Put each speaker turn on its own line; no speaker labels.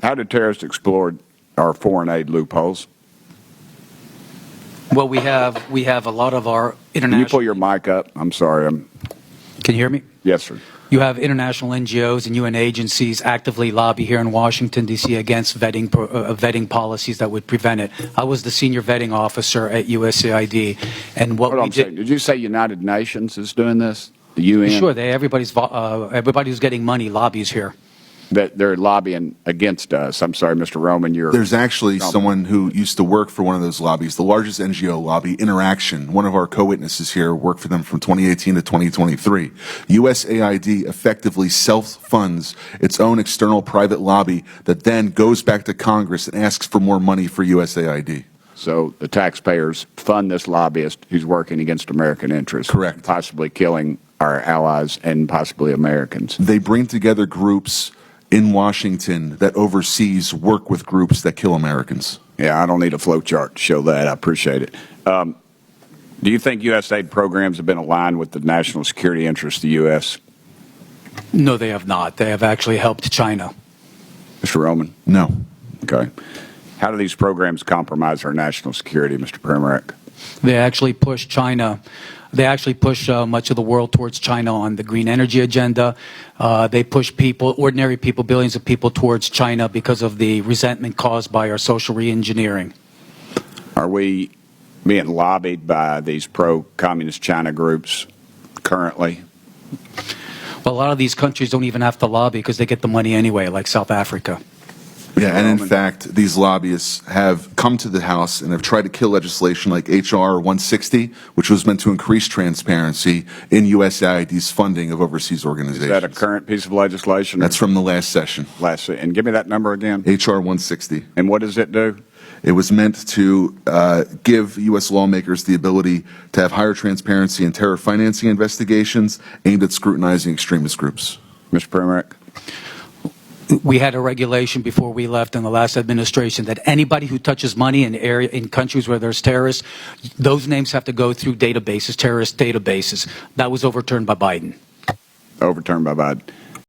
How did terrorists exploit our foreign aid loopholes?
Well, we have a lot of our
Can
international.
you pull your mic up? I'm sorry.
Can you hear me?
Yes, sir.
You have international NGOs and UN agencies actively lobby here in Washington, D.C. against vetting policies that would prevent it. I was the senior vetting officer at USAID, and what
Hold on
we
a second. Did you say United Nations is doing this? The UN?
Sure, everybody who's getting money lobbies here.
That they're lobbying against us. I'm sorry, Mr. Roman.
There's actually someone who used to work for one of those lobbies, the largest NGO lobby, Interaction. One of our co-witnesses here worked for them from 2018 to 2023. USAID effectively self-funds its own external private lobby that then goes back to Congress and asks for more money for USAID.
So the taxpayers fund this lobbyist who's working against American interests.
Correct.
Possibly killing our allies and possibly Americans.
They bring together groups in Washington that overseas work with groups that kill Americans.
Yeah, I don't need a flow chart to show that. I appreciate it. Do you think USAID programs have been aligned with the national security interests of the U.S.?
No, they have not. They have actually helped China.
Mr. Roman?
No.
Okay. How do these programs compromise our national security, Mr. Premack?
They actually push China. They actually push much of the world towards China on the green energy agenda. They push people, ordinary people, billions of people towards China because of the resentment caused by our social reengineering.
Are we being lobbied by these pro-communist China groups currently?
Well, a lot of these countries don't even have to lobby because they get the money anyway, like South Africa.
Yeah, and in fact, these lobbyists have come to the House and have tried to kill legislation like H.R. 160, which was meant to increase transparency in USAID's funding of overseas organizations.
Is that a current piece of legislation?
That's from the last session.
And give me that number again.
H.R. 160.
And what does it do?
It was meant to give U.S. lawmakers the ability to have higher transparency in terror financing investigations aimed at scrutinizing extremist groups.
Mr. Premack?
We had a regulation before we left in the last administration that anybody who touches money in countries where there's terrorists, those names have to go through databases, terrorist databases. That was overturned by Biden.
Overturned by Biden.